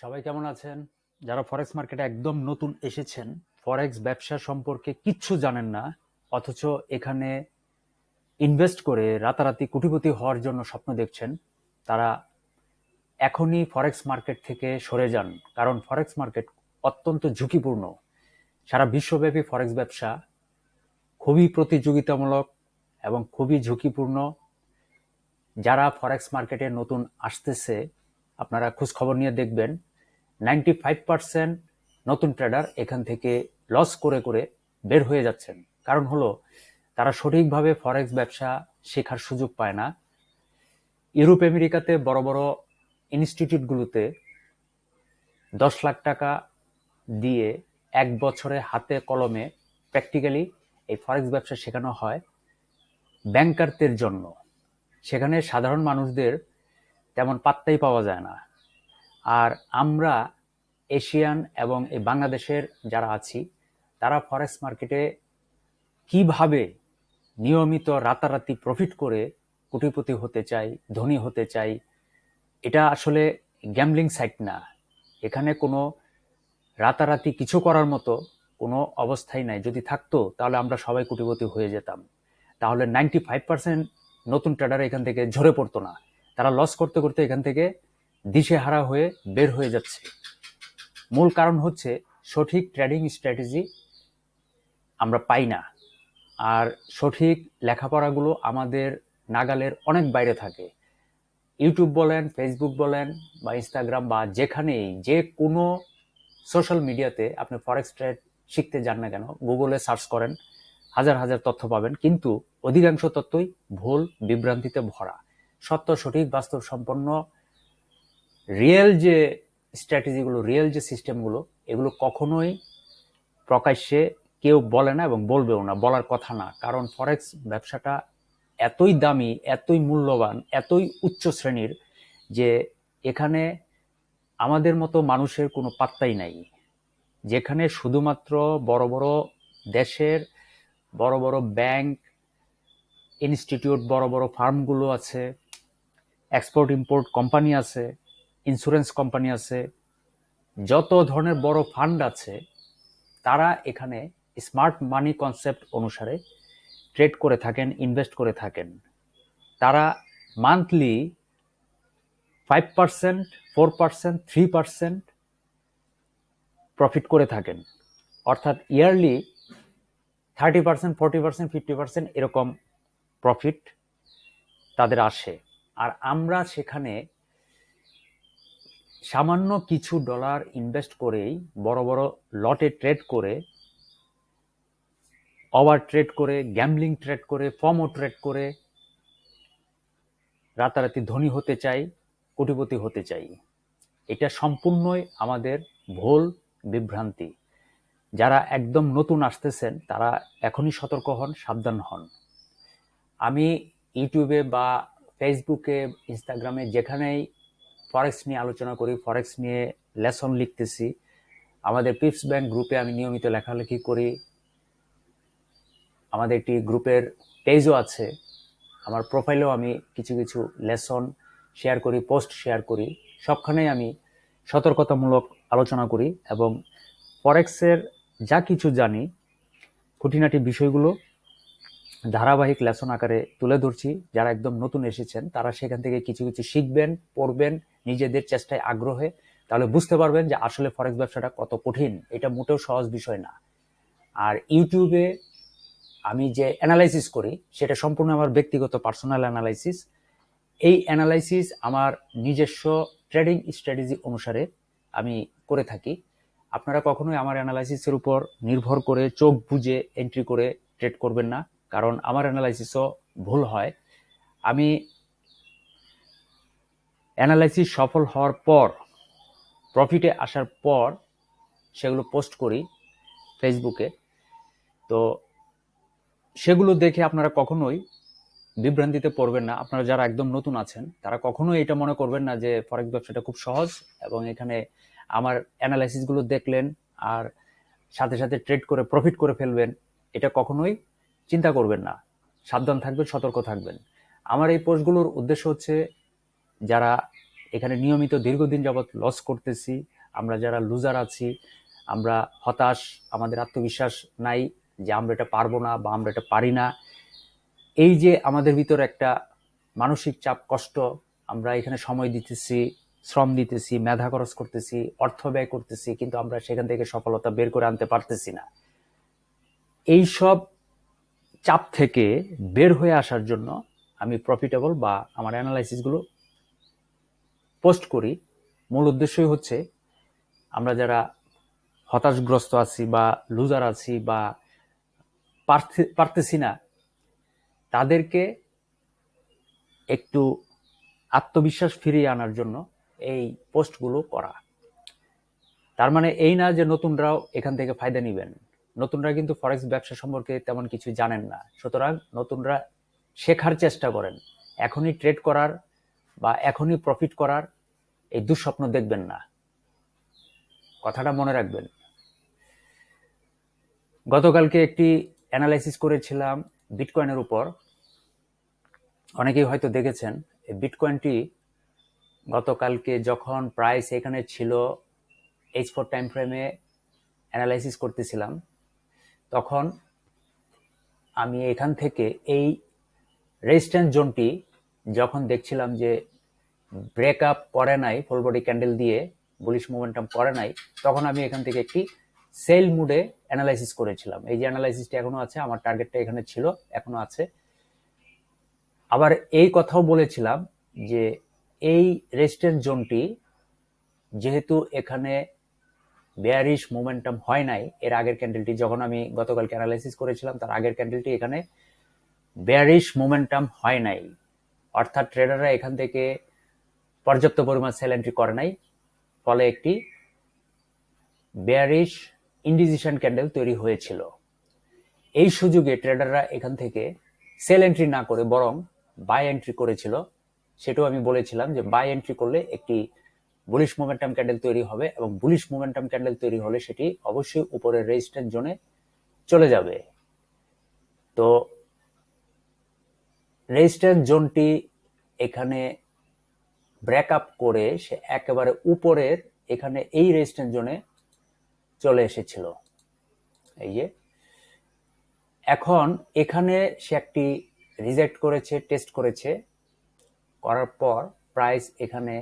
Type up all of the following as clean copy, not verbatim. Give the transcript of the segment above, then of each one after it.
সবাই কেমন আছেন? যারা ফরেক্স মার্কেটে একদম নতুন এসেছেন, ফরেক্স ব্যবসা সম্পর্কে কিচ্ছু জানেন না, অথচ এখানে ইনভেস্ট করে রাতারাতি কোটিপতি হওয়ার জন্য স্বপ্ন দেখছেন, তারা এখনই ফরেক্স মার্কেট থেকে সরে যান। কারণ ফরেক্স মার্কেট অত্যন্ত ঝুঁকিপূর্ণ। সারা বিশ্বব্যাপী ফরেক্স ব্যবসা খুবই প্রতিযোগিতামূলক এবং খুবই ঝুঁকিপূর্ণ। যারা ফরেক্স মার্কেটে নতুন আসতেছে, আপনারা খোঁজ খবর নিয়ে দেখবেন 95% নতুন ট্রেডার এখান থেকে লস করে করে বের হয়ে যাচ্ছেন। কারণ হলো তারা সঠিকভাবে ফরেক্স ব্যবসা শেখার সুযোগ পায় না। ইউরোপ আমেরিকাতে বড় বড় ইনস্টিটিউটগুলোতে 10 লাখ টাকা দিয়ে 1 বছরে হাতে কলমে প্র্যাকটিক্যালি এই ফরেক্স ব্যবসা শেখানো হয় ব্যাংকারদের জন্য। সেখানে সাধারণ মানুষদের তেমন পাত্তাই পাওয়া যায় না। আর আমরা এশিয়ান এবং এই বাংলাদেশের যারা আছি, তারা ফরেক্স মার্কেটে কিভাবে নিয়মিত রাতারাতি প্রফিট করে কোটিপতি হতে চাই, ধনী হতে চাই, এটা আসলে গ্যাম্বলিং সাইট না। এখানে কোনো রাতারাতি কিছু করার মতো কোনো অবস্থাই নাই। যদি থাকতো তাহলে আমরা সবাই কোটিপতি হয়ে যেতাম। তাহলে 95% নতুন ট্রেডার এখান থেকে ঝরে পড়তো না। তারা লস করতে করতে এখান থেকে দিশেহারা হয়ে বের হয়ে যাচ্ছে। মূল কারণ হচ্ছে সঠিক ট্রেডিং স্ট্র্যাটেজি আমরা পাই না। আর সঠিক লেখাপড়াগুলো আমাদের নাগালের অনেক বাইরে থাকে। ইউটিউব বলেন, ফেসবুক বলেন বা ইনস্টাগ্রাম বা যেখানেই যে কোনো সোশ্যাল মিডিয়াতে আপনি ফরেক্স ট্রেড শিখতে যান না কেন, গুগলে সার্চ করেন, হাজার হাজার তথ্য পাবেন, কিন্তু অধিকাংশ তথ্যই ভুল, বিভ্রান্তিতে ভরা। সত্য, সঠিক, বাস্তব সম্পন্ন রিয়েল যে স্ট্র্যাটেজিগুলো, রিয়েল যে সিস্টেমগুলো, এগুলো কখনোই প্রকাশ্যে কেউ বলে না এবং বলবেও না, বলার কথা না। কারণ ফরেক্স ব্যবসাটা এতই দামি, এতই মূল্যবান, এতই উচ্চ শ্রেণীর যে এখানে আমাদের মতো মানুষের কোনো পাত্তাই নাই। যেখানে শুধুমাত্র বড় বড় দেশের বড় বড় ব্যাংক, ইনস্টিটিউট, বড় বড় ফার্মগুলো আছে, এক্সপোর্ট ইম্পোর্ট কোম্পানি আছে, ইন্স্যুরেন্স কোম্পানি আছে, যত ধরনের বড় ফান্ড আছে, তারা এখানে স্মার্ট মানি কনসেপ্ট অনুসারে ট্রেড করে থাকেন, ইনভেস্ট করে থাকেন। তারা মান্থলি 5%, 4%, 3% প্রফিট করে থাকেন। অর্থাৎ ইয়ারলি 30%, 40%, 50% এরকম প্রফিট তাদের আসে। আর আমরা সেখানে সামান্য কিছু ডলার ইনভেস্ট করেই বড় বড় লটে ট্রেড করে, ওভার ট্রেড করে, গ্যাম্বলিং ট্রেড করে, ফর্মো ট্রেড করে রাতারাতি ধনী হতে চাই, কোটিপতি হতে চাই। এটা সম্পূর্ণই আমাদের ভুল, বিভ্রান্তি। যারা একদম নতুন আসতেছেন তারা এখনই সতর্ক হন, সাবধান হন। আমি ইউটিউবে বা ফেসবুকে, ইনস্টাগ্রামে যেখানেই ফরেক্স নিয়ে আলোচনা করি, ফরেক্স নিয়ে লেসন লিখতেছি, আমাদের পিপস ব্যাংক গ্রুপে আমি নিয়মিত লেখালেখি করি। আমাদের একটি গ্রুপের পেজও আছে, আমার প্রোফাইলেও আমি কিছু কিছু লেসন শেয়ার করি, পোস্ট শেয়ার করি। সবখানেই আমি সতর্কতামূলক আলোচনা করি এবং ফরেক্সের যা কিছু জানি, খুঁটিনাটি বিষয়গুলো ধারাবাহিক লেসন আকারে তুলে ধরছি। যারা একদম নতুন এসেছেন তারা সেখান থেকে কিছু কিছু শিখবেন, পড়বেন নিজেদের চেষ্টায়, আগ্রহে। তাহলে বুঝতে পারবেন যে আসলে ফরেক্স ব্যবসাটা কত কঠিন। এটা মোটেও সহজ বিষয় না। আর ইউটিউবে আমি যে অ্যানালাইসিস করি সেটা সম্পূর্ণ আমার ব্যক্তিগত পার্সোনাল অ্যানালাইসিস। এই অ্যানালাইসিস আমার নিজস্ব ট্রেডিং স্ট্র্যাটেজি অনুসারে আমি করে থাকি। আপনারা কখনোই আমার অ্যানালাইসিসের উপর নির্ভর করে চোখ বুজে এন্ট্রি করে ট্রেড করবেন না, কারণ আমার অ্যানালাইসিসও ভুল হয়। আমি অ্যানালাইসিস সফল হওয়ার পর, প্রফিটে আসার পর সেগুলো পোস্ট করি ফেসবুকে। তো সেগুলো দেখে আপনারা কখনোই বিভ্রান্তিতে পড়বেন না। আপনারা যারা একদম নতুন আছেন তারা কখনোই এটা মনে করবেন না যে ফরেক্স ব্যবসাটা খুব সহজ এবং এখানে আমার অ্যানালাইসিসগুলো দেখলেন আর সাথে সাথে ট্রেড করে প্রফিট করে ফেলবেন। এটা কখনোই চিন্তা করবেন না। সাবধান থাকবেন, সতর্ক থাকবেন। আমার এই পোস্টগুলোর উদ্দেশ্য হচ্ছে যারা এখানে নিয়মিত দীর্ঘদিন যাবৎ লস করতেছি। আমরা যারা লুজার আছি, আমরা হতাশ, আমাদের আত্মবিশ্বাস নাই যে আমরা এটা পারবো না বা আমরা এটা পারি না। এই যে আমাদের ভিতর একটা মানসিক চাপ, কষ্ট, আমরা এখানে সময় দিতেছি, শ্রম দিতেছি, মেধা খরচ করতেছি, অর্থ ব্যয় করতেছি, কিন্তু আমরা সেখান থেকে সফলতা বের করে আনতে পারতেছি না। এই সব চাপ থেকে বের হয়ে আসার জন্য আমি প্রফিটেবল বা আমার অ্যানালাইসিসগুলো পোস্ট করি। মূল উদ্দেশ্যই হচ্ছে আমরা যারা হতাশগ্রস্ত আছি বা লুজার আছি বা পারতেছি না, তাদেরকে একটু আত্মবিশ্বাস ফিরিয়ে আনার জন্য এই পোস্টগুলো করা। তার মানে এই না যে নতুনরাও এখান থেকে ফায়দা নেবেন। নতুনরা কিন্তু ফরেক্স ব্যবসা সম্পর্কে তেমন কিছু জানেন না, সুতরাং নতুনরা শেখার চেষ্টা করেন। এখনই ট্রেড করার বা এখনই প্রফিট করার এই দুঃস্বপ্ন দেখবেন না, কথাটা মনে রাখবেন। গতকালকে একটি অ্যানালাইসিস করেছিলাম বিটকয়েনের উপর। অনেকেই হয়তো দেখেছেন এই বিটকয়েনটি গতকালকে যখন প্রাইস এখানে ছিল, H4 টাইম ফ্রেমে অ্যানালাইসিস করতেছিলাম, তখন আমি এখান থেকে এই রেজিস্ট্যান্স জোনটি যখন দেখছিলাম যে ব্রেক আপ করে নাই, ফুল বডি ক্যান্ডেল দিয়ে বুলিশ মোমেন্টাম করে নাই, তখন আমি এখান থেকে একটি সেল মুডে অ্যানালাইসিস করেছিলাম। এই যে অ্যানালাইসিসটা এখনো আছে, আমার টার্গেটটা এখানে ছিল, এখনো আছে। আবার এই কথাও বলেছিলাম যে এই রেজিস্ট্যান্স জোনটি যেহেতু এখানে বেয়ারিশ মোমেন্টাম হয় নাই, এর আগের ক্যান্ডেলটি যখন আমি গতকালকে অ্যানালাইসিস করেছিলাম তার আগের ক্যান্ডেলটি এখানে বেয়ারিশ মোমেন্টাম হয় নাই, অর্থাৎ ট্রেডাররা এখান থেকে পর্যাপ্ত পরিমাণ সেল এন্ট্রি করে নাই, ফলে একটি বেয়ারিশ ইন্ডিসিশন ক্যান্ডেল তৈরি হয়েছিল। এই সুযোগে ট্রেডাররা এখান থেকে সেল এন্ট্রি না করে বরং বাই এন্ট্রি করেছিল। সেটাও আমি বলেছিলাম যে বাই এন্ট্রি করলে একটি বুলিশ মোমেন্টাম ক্যান্ডেল তৈরি হবে এবং বুলিশ মোমেন্টাম ক্যান্ডেল তৈরি হলে সেটি অবশ্যই উপরের রেজিস্ট্যান্স জোনে চলে যাবে। তো রেজিস্ট্যান্স জোনটি এখানে ব্রেক আপ করে সে একেবারে উপরের এখানে এই রেজিস্ট্যান্স জোনে চলে এসেছিল। এই যে এখন এখানে সে একটি রিজেক্ট করেছে, টেস্ট করেছে, করার পর প্রাইস এখানে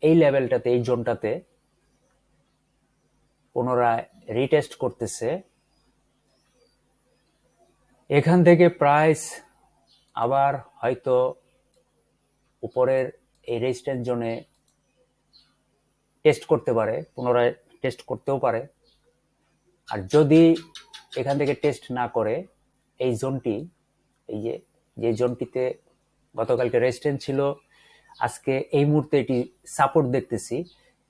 এই লেভেলটাতে, এই জোনটাতে পুনরায় রিটেস্ট করতেছে। এখান থেকে প্রাইস আবার হয়তো উপরের এই রেজিস্ট্যান্স জোনে টেস্ট করতে পারে, পুনরায় টেস্ট করতেও পারে। আর যদি এখান থেকে টেস্ট না করে এই জোনটি, এই যে জোনটিতে গতকালকে রেজিস্ট্যান্স ছিল, আজকে এই মুহূর্তে এটি সাপোর্ট দেখতেছি,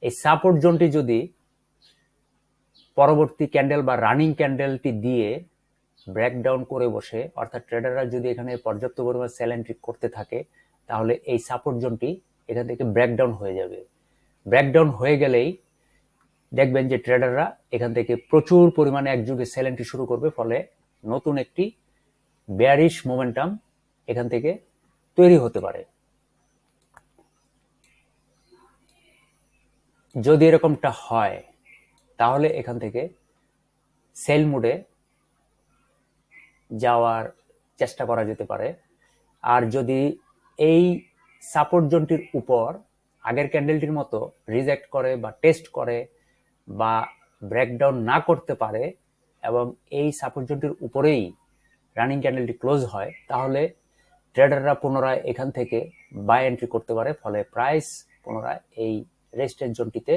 এই সাপোর্ট জোনটি যদি পরবর্তী ক্যান্ডেল বা রানিং ক্যান্ডেলটি দিয়ে ব্রেকডাউন করে বসে, অর্থাৎ ট্রেডাররা যদি এখানে পর্যাপ্ত পরিমাণ সেল এন্ট্রি করতে থাকে, তাহলে এই সাপোর্ট জোনটি এখান থেকে ব্রেকডাউন হয়ে যাবে। ব্রেকডাউন হয়ে গেলেই দেখবেন যে ট্রেডাররা এখান থেকে প্রচুর পরিমাণে একযোগে সেল এন্ট্রি শুরু করবে, ফলে নতুন একটি বেয়ারিশ মোমেন্টাম এখান থেকে তৈরি হতে পারে। যদি এরকমটা হয় তাহলে এখান থেকে সেল মুডে যাওয়ার চেষ্টা করা যেতে পারে। আর যদি এই সাপোর্ট জোনটির উপর আগের ক্যান্ডেলটির মতো রিজেক্ট করে বা টেস্ট করে বা ব্রেকডাউন না করতে পারে এবং এই সাপোর্ট জোনটির উপরেই রানিং ক্যান্ডেলটি ক্লোজ হয়, তাহলে ট্রেডাররা পুনরায় এখান থেকে বাই এন্ট্রি করতে পারে, ফলে প্রাইস পুনরায় এই রেজিস্ট্যান্স জোনটিতে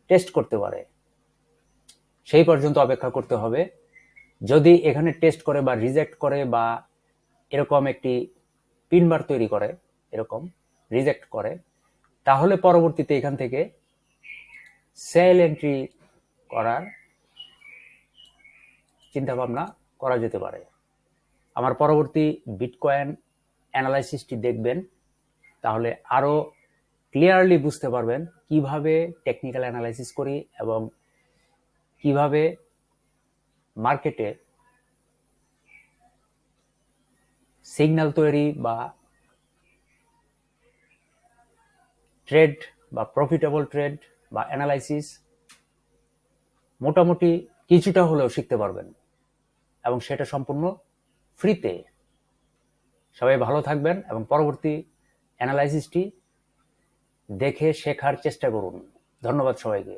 টেস্ট করতে পারে। সেই পর্যন্ত অপেক্ষা করতে হবে। যদি এখানে টেস্ট করে বা রিজেক্ট করে বা এরকম একটি পিনবার তৈরি করে, এরকম রিজেক্ট করে, তাহলে পরবর্তীতে এখান থেকে সেল এন্ট্রি করার চিন্তা ভাবনা করা যেতে পারে। আমার পরবর্তী বিটকয়েন অ্যানালাইসিসটি দেখবেন, তাহলে আরো ক্লিয়ারলি বুঝতে পারবেন কিভাবে টেকনিক্যাল অ্যানালাইসিস করি এবং কিভাবে মার্কেটে সিগন্যাল তৈরি বা ট্রেড বা প্রফিটেবল ট্রেড বা অ্যানালাইসিস মোটামুটি কিছুটা হলেও শিখতে পারবেন, এবং সেটা সম্পূর্ণ ফ্রিতে। সবাই ভালো থাকবেন এবং পরবর্তী অ্যানালাইসিসটি দেখে শেখার চেষ্টা করুন। ধন্যবাদ সবাইকে।